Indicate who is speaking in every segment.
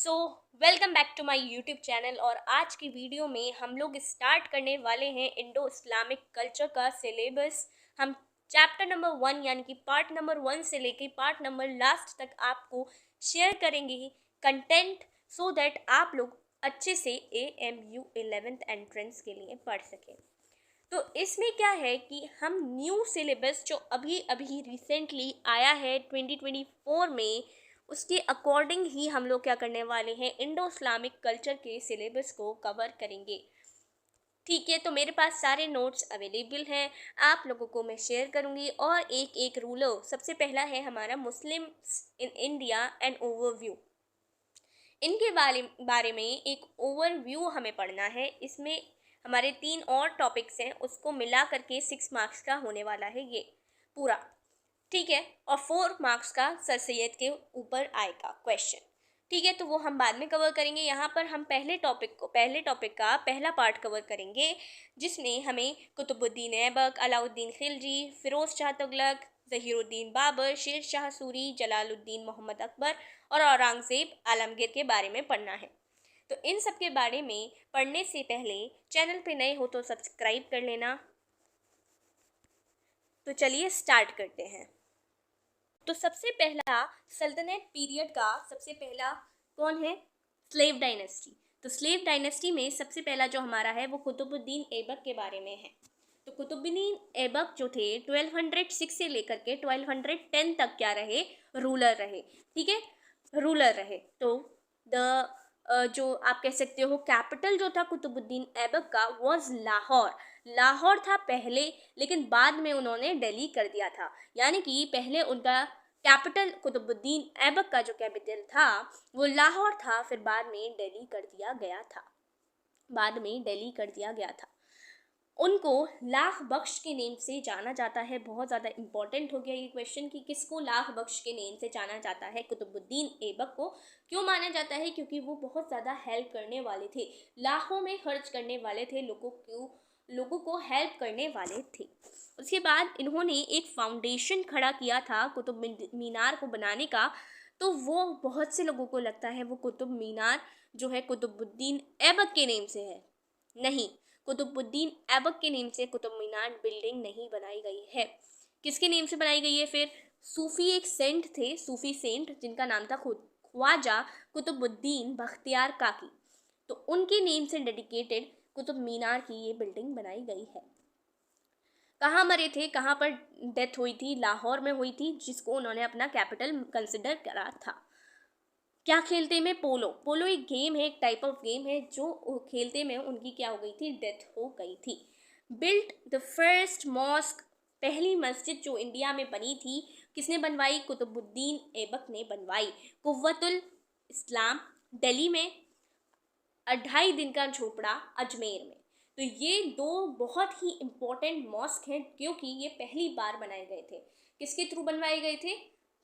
Speaker 1: So welcome back to my YouTube channel. और आज की वीडियो में हम लोग स्टार्ट करने वाले हैं इंडो इस्लामिक कल्चर का सिलेबस। हम चैप्टर नंबर 1 यानी कि पार्ट नंबर 1 से लेके पार्ट नंबर लास्ट तक आपको शेयर करेंगे कंटेंट, सो दैट आप लोग अच्छे से AMU 11th एंट्रेंस के लिए पढ़ सकें। तो इसमें क्या है कि हम न्यू सिलेबस जो अभी अभी रिसेंटली आया है 2024 में, उसके अकॉर्डिंग ही हम लोग क्या करने वाले हैं, इंडो इस्लामिक कल्चर के सिलेबस को कवर करेंगे। ठीक है, तो मेरे पास सारे नोट्स अवेलेबल हैं, आप लोगों को मैं शेयर करूंगी। और एक एक रूलर, सबसे पहला है हमारा मुस्लिम इन इंडिया एंड ओवरव्यू। इनके बारे में एक ओवरव्यू हमें पढ़ना है। इसमें हमारे 3 और टॉपिक्स हैं, उसको मिला करके 6 मार्क्स का होने वाला है ये पूरा। ठीक है, और 4 मार्क्स का सर सैयद के ऊपर आएगा क्वेश्चन। ठीक है, तो वो हम बाद में कवर करेंगे। यहाँ पर हम पहले टॉपिक का पहला पार्ट कवर करेंगे, जिसमें हमें कुतुबुद्दीन ऐबक, अलाउद्दीन खिलजी, फिरोज शाह तुगलक, ज़हीरुद्दीन बाबर, शेर शाह सूरी, जलालुद्दीन मोहम्मद अकबर और औरंगज़ेब आलमगीर के बारे में पढ़ना है। तो इन सब के बारे में पढ़ने से पहले चैनल पे नए हो तो सब्सक्राइब कर लेना। तो चलिए स्टार्ट करते हैं। तो सबसे पहला सल्तनत पीरियड का सबसे पहला कौन है? Slave dynasty. तो स्लेव डायनेस्टी में सबसे पहला जो हमारा है वो कुतुबुद्दीन ऐबक के बारे में है। तो कुतुबुद्दीन ऐबक जो थे 1206 से लेकर के 1210 तक क्या रहे? रूलर रहे। ठीक है, रूलर रहे। तो द जो आप कह सकते हो कैपिटल जो था कुतुबुद्दीन ऐबक का वॉज लाहौर। लाहौर था पहले, लेकिन बाद में उन्होंने दिल्ली कर दिया था। यानी कि पहले उनका कैपिटल कुतुबुद्दीन ऐबक का जो कैपिटल था वो लाहौर था, फिर बाद में दिल्ली कर दिया गया था। उनको लाख बख्श के नेम से जाना जाता है। बहुत ज़्यादा इंपॉर्टेंट हो गया ये क्वेश्चन कि किसको लाख बख्श के नेम से जाना जाता है? कुतुबुद्दीन ऐबक को। क्यों माना जाता है? क्योंकि वो बहुत ज़्यादा हेल्प करने वाले थे, लाखों में खर्च करने वाले थे, लोगों को हेल्प करने वाले थे। उसके बाद इन्होंने एक फाउंडेशन खड़ा किया था कुतुब मीनार को बनाने का। तो वो बहुत से लोगों को लगता है वो कुतुब मीनार जो है कुतुबुद्दीन ऐबक के नेम से है। नहीं, कुतुबुद्दीन ऐबक के नेम से कुतुब मीनार बिल्डिंग नहीं बनाई गई है। किसके नेम से बनाई गई है? फिर सूफी एक सेंट थे, सूफी सेंट जिनका नाम था ख्वाजा कुतुबुद्दीन बख्तियार काकी। तो उनके नेम से डेडिकेटेड कुतुब मीनार की ये बिल्डिंग बनाई गई है। कहाँ मरे थे, कहाँ पर डेथ हुई थी? लाहौर में हुई थी, जिसको उन्होंने अपना कैपिटल कंसिडर करा था। क्या खेलते में? पोलो। पोलो एक गेम है, एक टाइप ऑफ गेम है जो खेलते में उनकी क्या हो गई थी? डेथ हो गई थी। बिल्ट द फर्स्ट मॉस्क, पहली मस्जिद जो इंडिया में बनी थी किसने बनवाई? कुतुबुद्दीन ऐबक ने बनवाई। कुव्वतुल इस्लाम दिल्ली में, 2.5 दिन का झोपड़ा अजमेर में। तो ये 2 बहुत ही इम्पोर्टेंट मॉस्क हैं, क्योंकि ये पहली बार बनाए गए थे। किसके थ्रू बनवाए गए थे?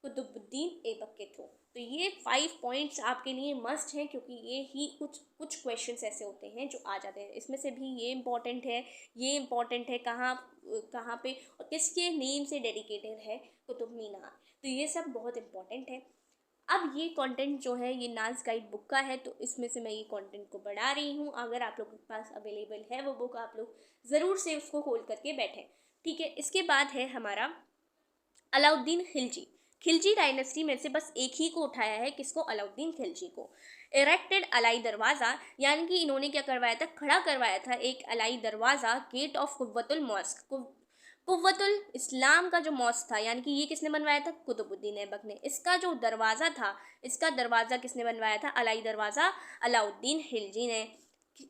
Speaker 1: कुतुबुद्दीन ऐबक के थ्रू। तो ये 5 पॉइंट्स आपके लिए मस्ट हैं, क्योंकि ये ही कुछ क्वेश्चंस ऐसे होते हैं जो आ जाते हैं। इसमें से भी ये इम्पोर्टेंट है, ये इम्पोर्टेंट है, कहाँ कहाँ पे और किसके नेम से डेडिकेटेड है कुतुब मीनार। तो ये सब बहुत इम्पोर्टेंट है। अब ये कंटेंट जो है ये नाज गाइड बुक का है, तो इसमें से मैं ये कंटेंट को बढ़ा रही हूँ। अगर आप लोगों के पास अवेलेबल है वो बुक, आप लोग ज़रूर से उसको खोल करके बैठें। ठीक है, इसके बाद है हमारा अलाउद्दीन खिलजी। खिलजी डायनेस्टी में से बस एक ही को उठाया है, किसको? अलाउद्दीन खिलजी को। इरेक्टेड अलाई दरवाज़ा, यानी कि इन्होंने क्या करवाया था? खड़ा करवाया था एक Alai Darwaza, gate of Quwwatul mosque. Quwwatul Islam का जो मॉस्क था, यानी कि ये किसने बनवाया था? कुतुबुद्दीन ऐबक ने। इसका जो दरवाज़ा था, इसका दरवाज़ा किसने बनवाया था? अलाई दरवाज़ा अलाउद्दीन खिलजी ने।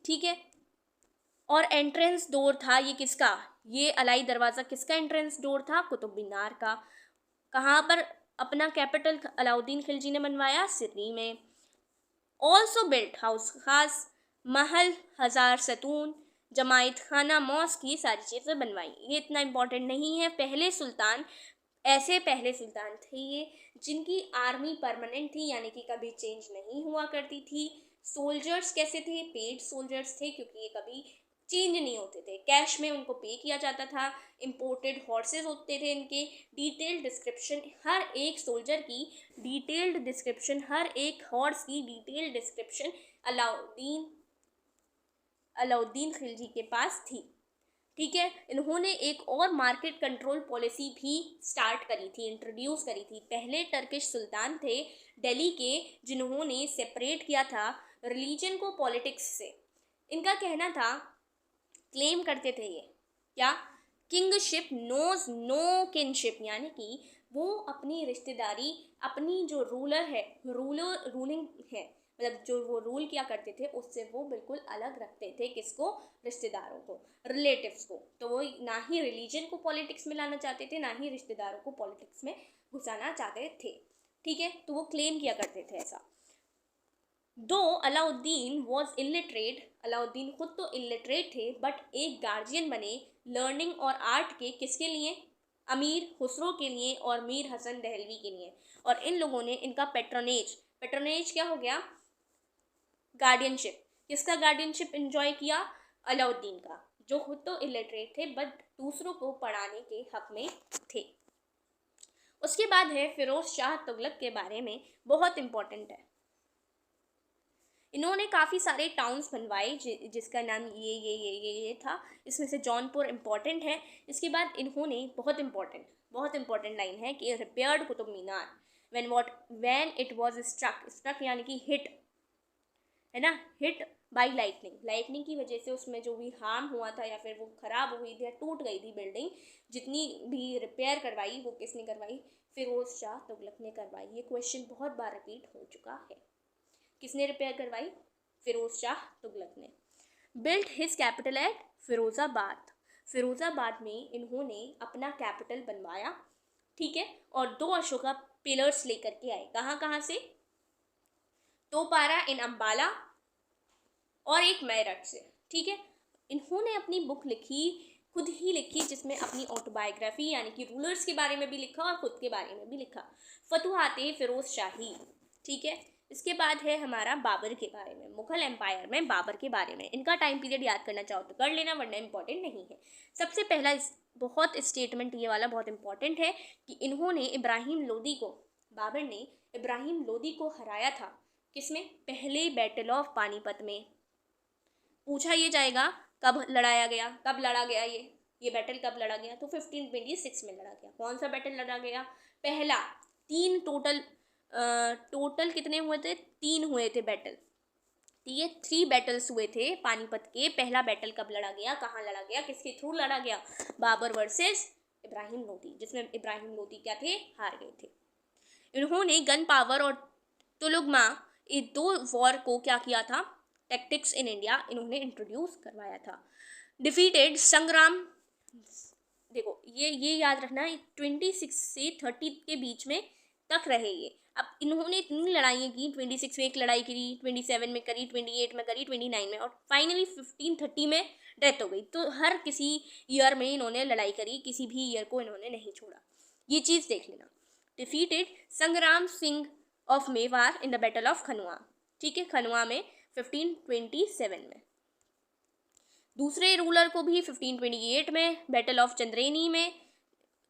Speaker 1: ठीक है, और एंट्रेंस डोर था ये किसका? ये अलाई दरवाज़ा किसका एंट्रेंस डोर था? कुतुब मीनार का। कहाँ पर अपना कैपिटल अलाउद्दीन खिलजी ने बनवाया? सिरनी में। ऑल्सो बिल्ट हाउस खास, महल, हजार सतून, जमायत खाना, मॉस्क, ये सारी चीज़ें बनवाई। ये इतना इम्पोर्टेंट नहीं है। पहले सुल्तान थे ये, जिनकी आर्मी परमानेंट थी, यानी कि कभी चेंज नहीं हुआ करती थी। सोल्जर्स कैसे थे? पेड सोल्जर्स थे, क्योंकि ये कभी चेंज नहीं होते थे, कैश में उनको पे किया जाता था। इम्पोर्टेड हॉर्सेस होते थे इनके। डिटेल्ड डिस्क्रिप्शन हर एक सोल्जर की, डिटेल्ड डिस्क्रिप्शन हर एक हॉर्स की डिटेल्ड डिस्क्रिप्शन अलाउद्दीन अलाउद्दीन खिलजी के पास थी। ठीक है, इन्होंने एक और मार्केट कंट्रोल पॉलिसी भी स्टार्ट करी थी, इंट्रोड्यूस करी थी। पहले टर्किश सुल्तान थे दिल्ली के, जिन्होंने सेपरेट किया था रिलीजन को पॉलिटिक्स से। इनका कहना था, क्लेम करते थे ये क्या, किंगशिप नोज नो किनशिप, यानी कि वो अपनी रिश्तेदारी, अपनी जो रूलर है, रूलिंग है, मतलब जो वो रूल किया करते थे उससे वो बिल्कुल अलग रखते थे। किसको? रिश्तेदारों को, रिलेटिव्स को। तो वो ना ही रिलीजन को पॉलिटिक्स में लाना चाहते थे, ना ही रिश्तेदारों को पॉलिटिक्स में घुसाना चाहते थे। ठीक है, तो वो क्लेम किया करते थे ऐसा। दो अलाउद्दीन वॉज इलिटरेट, अलाउद्दीन खुद तो इलिटरेट थे, बट एक गार्जियन बने लर्निंग और आर्ट के। किसके लिए? अमीर खुसरो के लिए और मीर हसन दहलवी के लिए। और इन लोगों ने इनका पेट्रोनेज क्या हो गया? गार्डियनशिप। किसका गार्डियनशिप एंजॉय किया? अलाउद्दीन का, जो खुद तो इलिटरेट थे बट दूसरों को पढ़ाने के हक में थे। उसके बाद है फिरोज शाह तुगलक के बारे में, बहुत इंपॉर्टेंट है। इन्होंने काफ़ी सारे टाउन्स बनवाए जिसका नाम ये था। इसमें से जौनपुर इम्पॉर्टेंट है। इसके बाद इन्होंने बहुत इंपॉर्टेंट लाइन है कि repaired Qutub Minar when it was struck यानी कि हिट, है ना, हिट बाय लाइटनिंग की वजह से उसमें जो भी हार्म हुआ था या फिर वो ख़राब हुई थी या टूट गई थी बिल्डिंग, जितनी भी रिपेयर करवाई वो किसने करवाई? फिरोज शाह तुगलक ने करवाई। ये क्वेश्चन बहुत बार रिपीट हो चुका है। किसने रिपेयर करवाई? फिरोज शाह तुगलक ने। Built his capital eight Firozabad, Firozabad में इन्होंने अपना कैपिटल बनवाया। ठीक है, और 2 अशोका पिलर्स लेकर के आए। कहाँ से? तोपारा इन अम्बाला और एक मेरठ से। ठीक है, इन्होंने अपनी बुक लिखी, खुद ही लिखी, जिसमें अपनी ऑटोबायोग्राफी यानी कि रूलर्स के बारे में भी लिखा और खुद के बारे में भी लिखा। फतुहाते फिरोज शाही। ठीक है, इसके बाद है हमारा बाबर के बारे में, मुगल एम्पायर में बाबर के बारे में। इनका टाइम पीरियड याद करना चाहो तो कर लेना, वरना इंपॉर्टेंट नहीं है। सबसे पहला बहुत स्टेटमेंट ये वाला बहुत इंपॉर्टेंट है कि इन्होंने बाबर ने इब्राहिम लोदी को हराया था। किसमें? पहले बैटल ऑफ पानीपत में। पूछा ये जाएगा कब लड़ा गया ये बैटल कब लड़ा गया? तो 1526 में लड़ा गया। कौन सा बैटल लड़ा गया? पहला। 3 टोटल कितने हुए थे? 3 हुए थे बैटल। ठीक है, 3 बैटल्स हुए थे पानीपत के। पहला बैटल कब लड़ा गया, कहाँ लड़ा गया, किसके थ्रू लड़ा गया? बाबर वर्सेस इब्राहिम लोदी, जिसमें इब्राहिम लोदी क्या थे? हार गए थे। इन्होंने गन पावर और तुलुगमा, ये 2 वॉर को क्या किया था? टैक्टिक्स इन इंडिया इन्होंने इंट्रोड्यूस करवाया था। डिफीटेड संग्राम, देखो ये याद रखना, 26 से 30 के बीच में तक रहे ये। अब इन्होंने इतनी लड़ाइयाँ की, 26 में एक लड़ाई करी, 27 में करी, 28 में करी, 29 में, और फाइनली 1530 में डेथ हो गई। तो हर किसी ईयर में इन्होंने लड़ाई करी, किसी भी ईयर को इन्होंने नहीं छोड़ा। ये चीज़ देख लेना। डिफीटेड संग्राम Singh of Mewar in the battle of Khanua. ठीक है, खनुआ में 1527 में। दूसरे रूलर को भी 1528 में बैटल ऑफ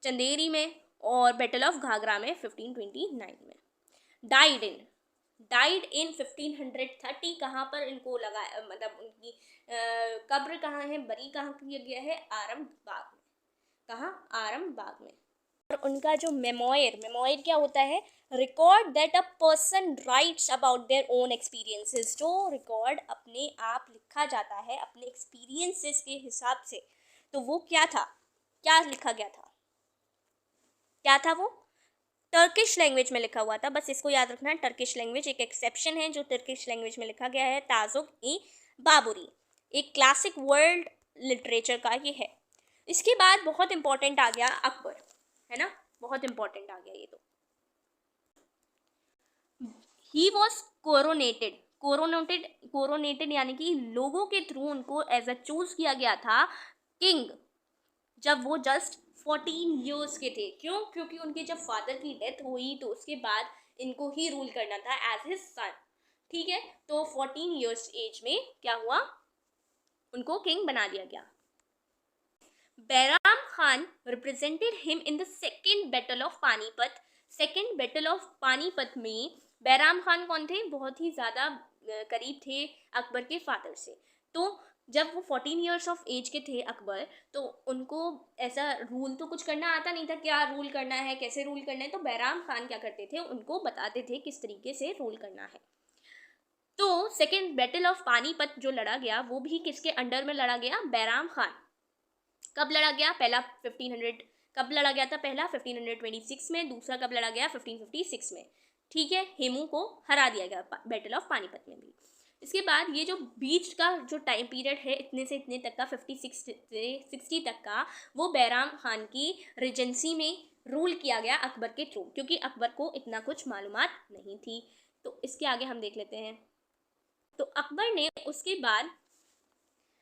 Speaker 1: चंदेरी में और बैटल ऑफ घाघरा में 1529 में। Died in 1530। कहाँ पर इनको लगा, मतलब उनकी कब्र कहाँ है, बरी कहाँ किया गया है? आरमबाग में। कहाँ? आरमबाग में। और उनका जो मेमोयर क्या होता है? Record that a person writes about their own experiences. जो रिकॉर्ड अपने आप लिखा जाता है अपने एक्सपीरियंसेस के हिसाब से, तो वो क्या था? क्या लिखा गया था? क्या था वो? टर्किश लैंग्वेज में लिखा हुआ था। बस इसको याद रखना है, टर्किश लैंग्वेज एक एक्सेप्शन है जो टर्किश लैंग्वेज में लिखा गया है। ताजुक-ई-बाबुरी एक क्लासिक वर्ल्ड लिटरेचर का ये है। इसके बाद बहुत इंपॉर्टेंट आ गया अकबर, है ना, बहुत इंपॉर्टेंट आ गया ये। तो ही वॉज कोरोनेटेड यानी कि लोगों के थ्रू उनको एज अ चूज किया गया था किंग, जब वो जस्ट 14 ईयर्स के थे। क्यों? क्योंकि उनके जब फादर की डेथ हुई तो उसके बाद इनको ही रूल करना था एज हिज सन। ठीक है, तो 14 ईयर्स एज में क्या हुआ? उनको किंग बना दिया गया। Bairam Khan represented him in the second battle of Panipat. Second battle of Panipat में बैराम खान कौन थे? बहुत ही ज़्यादा करीब थे अकबर के फादर से। तो जब वो 14 ईयर्स ऑफ एज के थे अकबर, तो उनको ऐसा रूल तो कुछ करना आता नहीं था, क्या रूल करना है, कैसे रूल करना है। तो बैराम खान क्या करते थे, उनको बताते थे किस तरीके से रूल करना है। तो सेकेंड बैटल ऑफ पानीपत जो लड़ा गया वो भी किसके अंडर में लड़ा गया? बैराम खान। कब लड़ा गया? पहला 1500 कब लड़ा गया था? पहला 1526 में, दूसरा कब लड़ा गया? 1556 में। ठीक है, हेमू को हरा दिया गया बैटल ऑफ पानीपत में भी। इसके बाद ये जो बीच का जो टाइम पीरियड है इतने से इतने तक का, 56 से 60 तक का, वो बैराम खान की रिजेंसी में रूल किया गया अकबर के थ्रू, क्योंकि अकबर को इतना कुछ मालूमात नहीं थी। तो इसके आगे हम देख लेते हैं। तो अकबर ने उसके बाद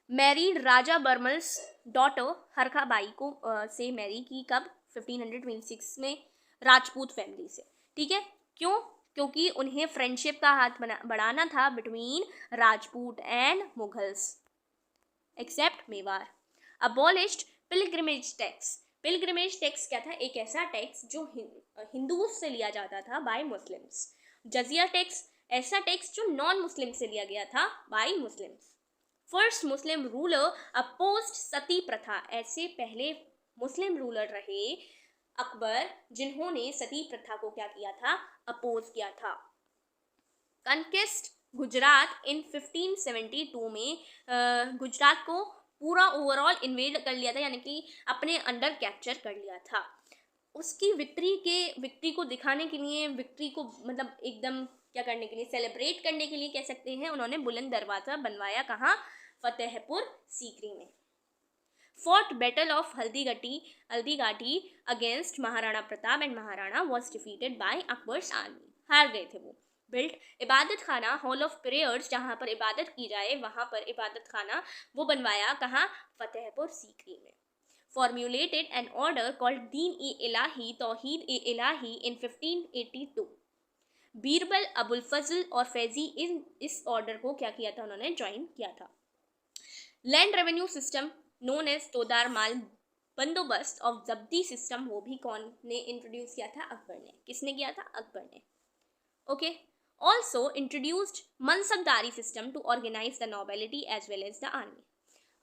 Speaker 1: मैरिड राजा बर्मल्स डॉटर हरखा बाई को से मैरी की। कब? 1526 में, राजपूत फैमिली से। ठीक है, क्यों? क्योंकि उन्हें फ्रेंडशिप का हाथ बढ़ाना था between Rajput and Mughals except Mewar. Abolished pilgrimage tax. Pilgrimage tax क्या था? एक ऐसा टैक्स जो हिंदुओं से लिया जाता था बाय मुस्लिम्स। जजिया टैक्स, ऐसा टैक्स जो नॉन मुस्लिम से लिया गया था by Muslims. First Muslim ruler opposed sati प्रथा। ऐसे पहले मुस्लिम रूलर रहे अकबर जिन्होंने सती प्रथा को क्या किया था? अपोज किया था। कनकेस्ट गुजरात इन 1572 में गुजरात को पूरा ओवरऑल इन्वेड कर लिया था, यानी कि अपने अंडर कैप्चर कर लिया था। उसकी विक्ट्री को दिखाने के लिए, विक्ट्री को मतलब एकदम क्या करने के लिए, सेलिब्रेट करने के लिए कह सकते हैं, उन्होंने बुलंद दरवाजा बनवाया। कहाँ? फतेहपुर सीकरी में। Fort battle of Haldighati against Maharana Pratap and Maharana was defeated by Akbar's army. हार गए थे वो। बिल्ट इबादत खाना, हॉल ऑफ प्रेयर्स, जहाँ पर इबादत की जाए वहाँ पर इबादत खाना, वो बनवाया। कहाँ? फतेहपुर सीकरी में। फॉर्म्यूलेटेड एन ऑर्डर कॉल्ड दीन ए इलाही, तौहीद ए इलाही इन 1582। बीरबल, अबुल फजल और फैजी इस ऑर्डर को क्या किया था? उन्होंने ज्वाइन किया था। Land revenue system known as Todar Mal Bandobast of जब्ती सिस्टम, वो भी कौन ने इंट्रोड्यूस किया था? अकबर ने। किसने किया था? अकबर ने। Okay. Also introduced mansabdari system to organise the nobility as well as the army.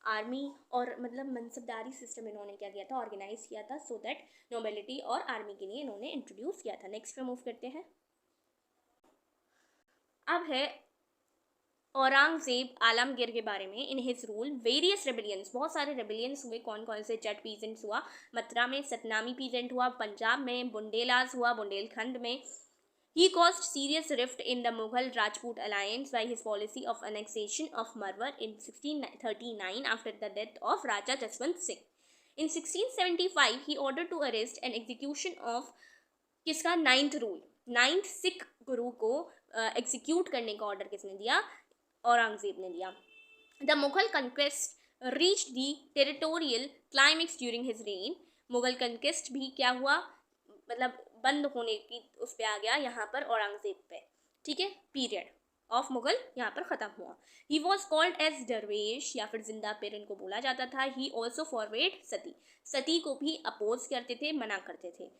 Speaker 1: Army और मतलब मनसबदारी सिस्टम इन्होंने क्या किया था? ऑर्गेनाइज किया था, सो दैट नोबिलिटी और आर्मी के लिए इन्होंने इंट्रोड्यूस किया था। नेक्स्ट पे मूव करते हैं। अब है औरंगजेब आलमगीर के बारे में। In his rule various rebellions, बहुत सारे रेबिलियंस हुए। कौन कौन से? जट पीजेंट्स हुआ मथुरा में, सतनामी पीजेंट हुआ पंजाब में, बुंडेलाज हुआ बुंदेलखंड में। He caused serious rift in the Mughal-Rajput alliance by his policy of annexation of Marwar in 1639 after the death of Raja Jaswant Singh. In 1675, he ordered to arrest and execution of किसका? 9th rule, 9th Sikh गुरु को execute करने का order किसने दिया? औरंगजेब ने दिया। The Mughal conquest reached the territorial climax during his rain. Mughal conquest भी क्या हुआ? मतलब बंद होने की उस पे आ गया यहाँ पर औरंगजेब पे। ठीक है, पीरियड ऑफ मुगल यहाँ पर ख़त्म हुआ। ही वॉज कॉल्ड एज दरवेश, या फिर जिंदा पीर इनको बोला जाता था। ही ऑल्सो फॉरवर्ड सती, सती को भी अपोज करते थे, मना करते थे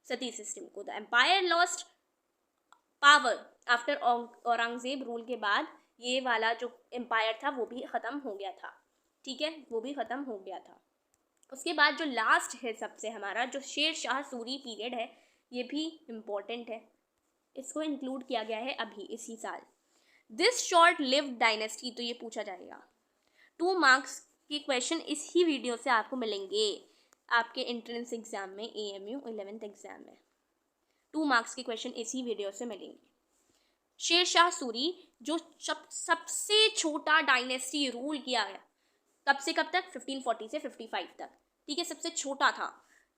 Speaker 1: सती सिस्टम को। The empire lost power after Aurangzeb rule के बाद ये वाला जो एम्पायर था वो भी ख़त्म हो गया था। ठीक है, वो भी ख़त्म हो गया था। उसके बाद जो लास्ट है सबसे हमारा, जो शेर शाह सूरी पीरियड है, ये भी इम्पोर्टेंट है, इसको इंक्लूड किया गया है अभी इसी साल। दिस शॉर्ट लिव्ड डायनेस्टी, तो ये पूछा जाएगा। 2 मार्क्स के क्वेश्चन इसी वीडियो से आपको मिलेंगे आपके एंट्रेंस एग्जाम में, AMU 11th एग्जाम में 2 मार्क्स के क्वेश्चन इसी वीडियो से मिलेंगे। शेर शाह सूरी जो सबसे छोटा डायनेस्टी रूल किया गया, कब से कब तक? 1540 से 55 तक। ठीक है, सबसे छोटा था।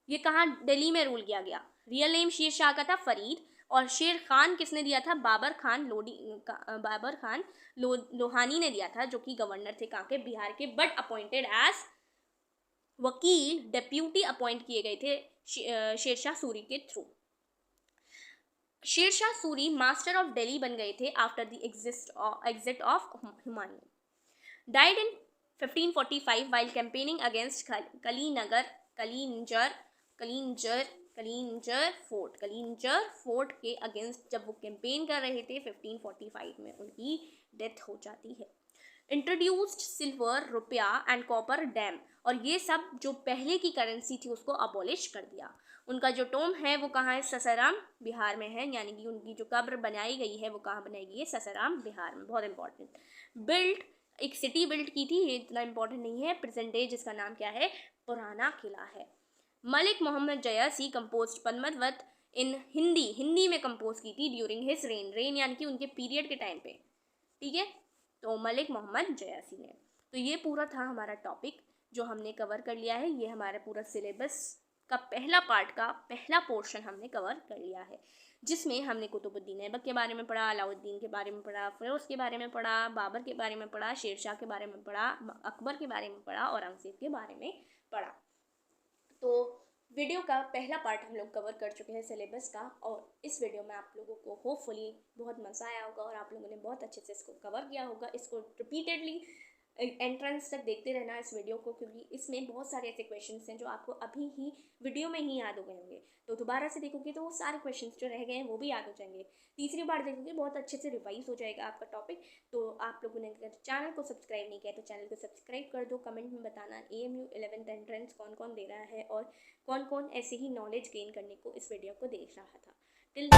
Speaker 1: ये कहाँ? दिल्ली में रूल किया गया। रियल नेम शेर शाह का था फरीद, और शेर खान किसने दिया था? बाबर खान लोहानी ने दिया था, जो कि गवर्नर थे कहाँ के? बिहार के, but appointed as vakil, deputy appoint किए गए थे शेरशाह सूरी के थ्रू। शेरशाह सूरी मास्टर ऑफ दिल्ली बन गए थे after the exit of Humayun. Died in 1545 while campaigning against Kalinjar fort के अगेंस्ट जब वो कैंपेन कर रहे थे 1545 में उनकी डेथ हो जाती है। इंट्रोड्यूस्ड सिल्वर, रुपया एंड कॉपर डैम, और ये सब जो पहले की करेंसी थी उसको अबॉलिश कर दिया। उनका जो टोम है वो कहाँ है? ससाराम बिहार में है, यानी कि उनकी जो कब्र बनाई गई है वो कहाँ बनाई गई है? ससाराम बिहार में। बहुत इंपॉर्टेंट। बिल्ड, एक सिटी बिल्ड की थी, ये इतना इंपॉर्टेंट नहीं है। प्रेजेंट डे जिसका नाम क्या है? पुराना किला है। मलिक मोहम्मद जयासी कंपोज पद्मावत इन हिंदी में कंपोज की थी ड्यूरिंग हिज रेन यानी कि उनके पीरियड के टाइम पे, ठीक है, तो मलिक मोहम्मद जयासी ने। तो ये पूरा था हमारा टॉपिक जो हमने कवर कर लिया है। ये हमारा पूरा सिलेबस का पहला पार्ट का पहला पोर्शन हमने कवर कर लिया है, जिसमें हमने कुतुबुद्दीन ऐबक के बारे में पढ़ा, अलाउद्दीन के बारे में पढ़ा, फिरोज़ के बारे में पढ़ा, बाबर के बारे में पढ़ा, शेरशाह के बारे में पढ़ा, अकबर के बारे में पढ़ा, औरंगज़ेब के बारे में पढ़ा। तो वीडियो का पहला पार्ट हम लोग कवर कर चुके हैं सिलेबस का, और इस वीडियो में आप लोगों को होपफुली बहुत मज़ा आया होगा और आप लोगों ने बहुत अच्छे से इसको कवर किया होगा। इसको रिपीटेडली एंट्रेंस तक देखते रहना इस वीडियो को, क्योंकि इसमें बहुत सारे ऐसे क्वेश्चंस हैं जो आपको अभी ही वीडियो में ही याद हो गए होंगे। तो दोबारा से देखोगे तो वो सारे क्वेश्चंस जो रह गए हैं वो भी याद हो जाएंगे। तीसरी बार देखोगे बहुत अच्छे से रिवाइज हो जाएगा आपका टॉपिक। तो आप लोगों ने अगर चैनल को सब्सक्राइब नहीं किया तो चैनल को सब्सक्राइब कर दो। कमेंट में बताना AMU 11th एंट्रेंस कौन कौन दे रहा है और कौन कौन ऐसे ही नॉलेज गेन करने को इस वीडियो को देख रहा था। टिल